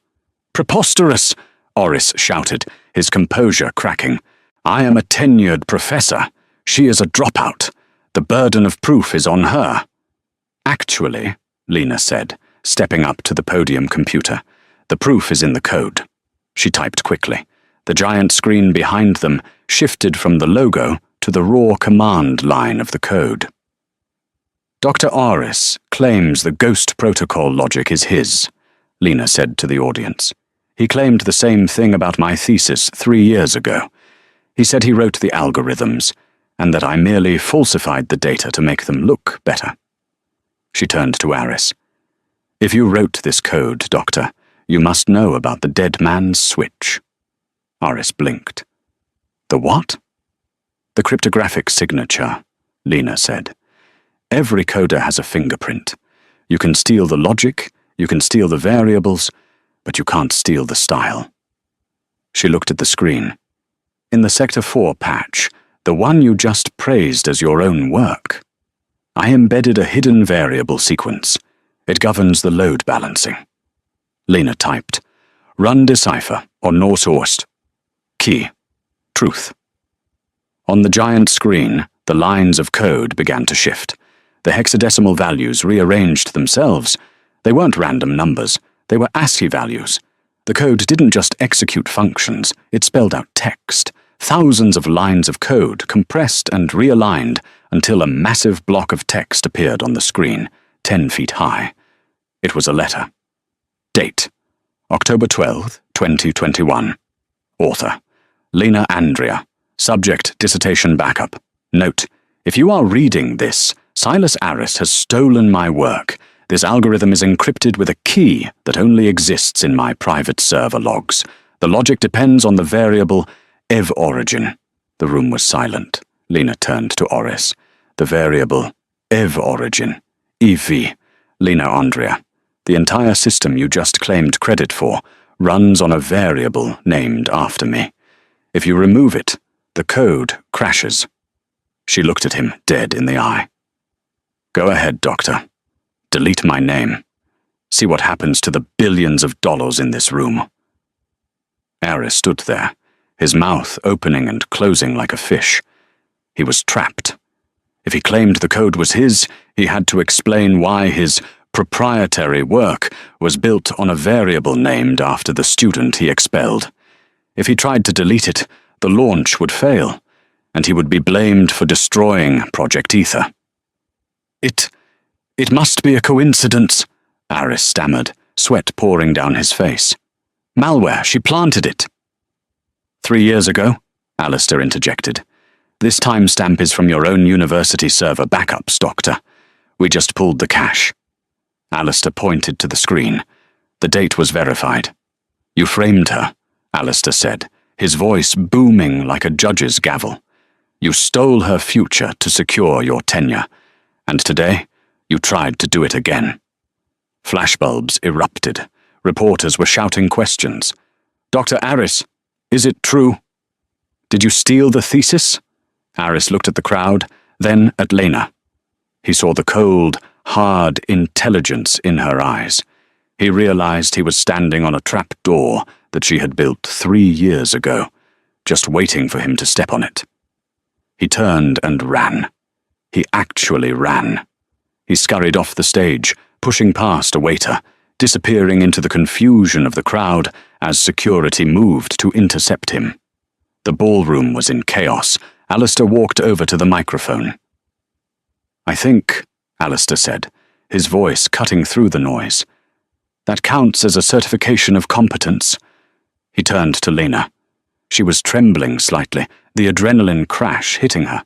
"Preposterous!" Oris shouted, his composure cracking. "I am a tenured professor. She is a dropout. The burden of proof is on her." "Actually," Lena said, stepping up to the podium computer, "the proof is in the code." She typed quickly. The giant screen behind them shifted from the logo to the raw command line of the code. "Dr. Aris claims the ghost protocol logic is his," Lena said to the audience. "He claimed the same thing about my thesis 3 years ago. He said he wrote the algorithms, and that I merely falsified the data to make them look better." She turned to Aris. "If you wrote this code, Doctor, you must know about the dead man's switch." Aris blinked. "The what?" "The cryptographic signature," Lena said. "Every coder has a fingerprint. You can steal the logic, you can steal the variables, but you can't steal the style." She looked at the screen. "In the Sector 4 patch, the one you just praised as your own work, I embedded a hidden variable sequence. It governs the load balancing." Lena typed, "Run decipher or no sourced. Key. Truth." On the giant screen, the lines of code began to shift. The hexadecimal values rearranged themselves. They weren't random numbers. They were ASCII values. The code didn't just execute functions, it spelled out text. Thousands of lines of code compressed and realigned until a massive block of text appeared on the screen, 10 feet high. It was a letter. Date: October 12th, 2021. Author: Lena Andrea. Subject: dissertation backup. Note: if you are reading this, Silas Aris has stolen my work. This algorithm is encrypted with a key that only exists in my private server logs. The logic depends on the variable ev origin. The room was silent. Lena turned to Oris. The variable ev origin. EV. Lena Andrea. The entire system you just claimed credit for runs on a variable named after me. If you remove it, the code crashes. She looked at him dead in the eye. Go ahead, Doctor. Delete my name. See what happens to the billions of dollars in this room. Aris stood there, his mouth opening and closing like a fish. He was trapped. If he claimed the code was his, he had to explain why his proprietary work was built on a variable named after the student he expelled. If he tried to delete it, the launch would fail, and he would be blamed for destroying Project Ether. It must be a coincidence, Aris stammered, sweat pouring down his face. Malware, she planted it. 3 years ago, Alistair interjected. This timestamp is from your own university server backups, Doctor. We just pulled the cache. Alistair pointed to the screen. The date was verified. You framed her, Alistair said, his voice booming like a judge's gavel. You stole her future to secure your tenure, and today you tried to do it again. Flashbulbs erupted. Reporters were shouting questions. Dr. Aris, is it true? Did you steal the thesis? Aris looked at the crowd, then at Lena. He saw the cold, hard intelligence in her eyes. He realized he was standing on a trap door that she had built 3 years ago, just waiting for him to step on it. He turned and ran. He actually ran. He scurried off the stage, pushing past a waiter, disappearing into the confusion of the crowd as security moved to intercept him. The ballroom was in chaos. Alistair walked over to the microphone. I think, Alistair said, his voice cutting through the noise, that counts as a certification of competence. He turned to Lena. She was trembling slightly, the adrenaline crash hitting her.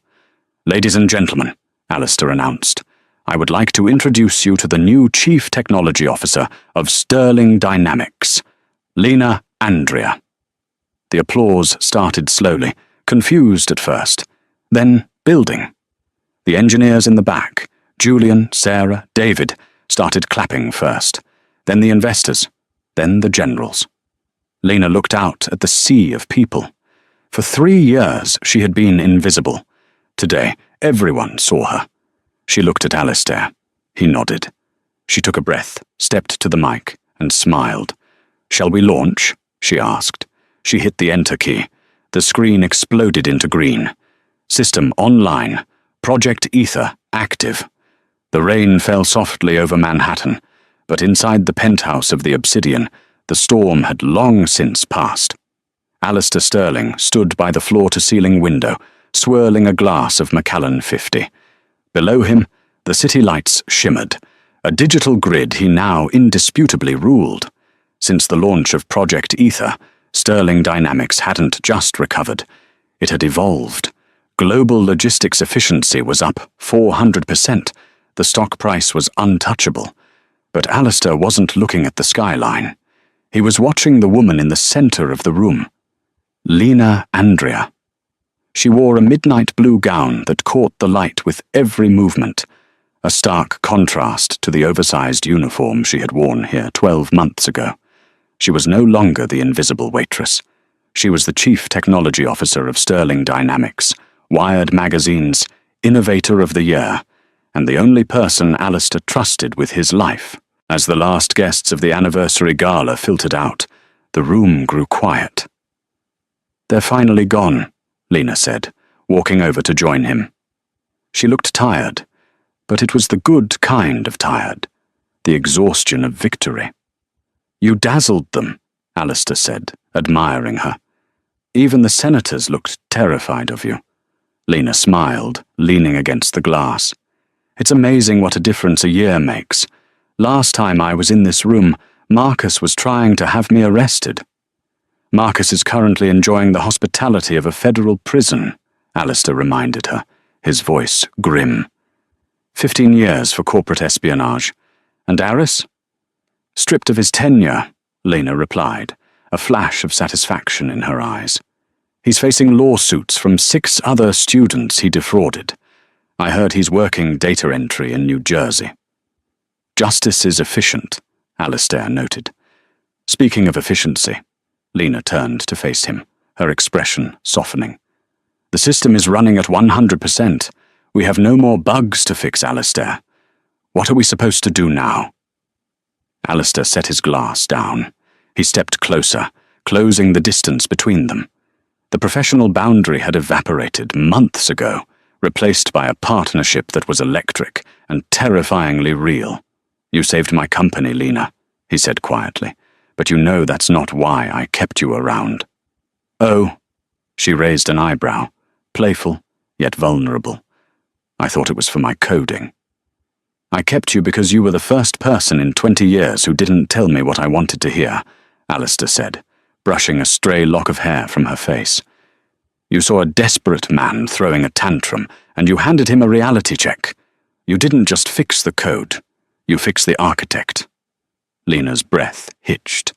Ladies and gentlemen, Alistair announced, I would like to introduce you to the new Chief Technology Officer of Sterling Dynamics, Lena Andrea. The applause started slowly, confused at first, then building. The engineers in the back, Julian, Sarah, David, started clapping first, then the investors, then the generals. Lena looked out at the sea of people. For 3 years she had been invisible. Today, everyone saw her. She looked at Alistair. He nodded. She took a breath, stepped to the mic, and smiled. Shall we launch? She asked. She hit the enter key. The screen exploded into green. System online. Project Ether active. The rain fell softly over Manhattan, but inside the penthouse of the Obsidian, the storm had long since passed. Alistair Sterling stood by the floor-to-ceiling window, swirling a glass of Macallan 50. Below him, the city lights shimmered, a digital grid he now indisputably ruled. Since the launch of Project Ether, Sterling Dynamics hadn't just recovered, it had evolved. Global logistics efficiency was up 400%. The stock price was untouchable. But Alistair wasn't looking at the skyline. He was watching the woman in the center of the room. Lena Andrea. She wore a midnight blue gown that caught the light with every movement, a stark contrast to the oversized uniform she had worn here 12 months ago. She was no longer the invisible waitress. She was the Chief Technology Officer of Sterling Dynamics, Wired Magazine's Innovator of the Year, and the only person Alistair trusted with his life. As the last guests of the anniversary gala filtered out, the room grew quiet. They're finally gone, Lena said, walking over to join him. She looked tired, but it was the good kind of tired, the exhaustion of victory. You dazzled them, Alistair said, admiring her. Even the senators looked terrified of you. Lena smiled, leaning against the glass. It's amazing what a difference a year makes. Last time I was in this room, Marcus was trying to have me arrested. Marcus is currently enjoying the hospitality of a federal prison, Alistair reminded her, his voice grim. 15 years for corporate espionage. And Aris? Stripped of his tenure, Lena replied, a flash of satisfaction in her eyes. He's facing lawsuits from 6 other students he defrauded. I heard he's working data entry in New Jersey. Justice is efficient, Alistair noted. Speaking of efficiency, Lena turned to face him, her expression softening. The system is running at 100%. We have no more bugs to fix, Alistair. What are we supposed to do now? Alistair set his glass down. He stepped closer, closing the distance between them. The professional boundary had evaporated months ago, replaced by a partnership that was electric and terrifyingly real. You saved my company, Lena, he said quietly, but you know that's not why I kept you around. Oh, she raised an eyebrow, playful, yet vulnerable. I thought it was for my coding. I kept you because you were the first person in 20 years who didn't tell me what I wanted to hear, Alistair said, brushing a stray lock of hair from her face. You saw a desperate man throwing a tantrum, and you handed him a reality check. You didn't just fix the code. You fixed the architect. Lena's breath hitched.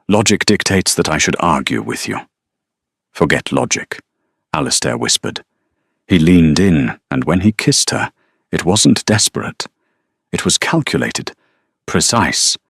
Logic dictates that I should argue with you. Forget logic, Alistair whispered. He leaned in, and when he kissed her, it wasn't desperate. It was calculated, precise,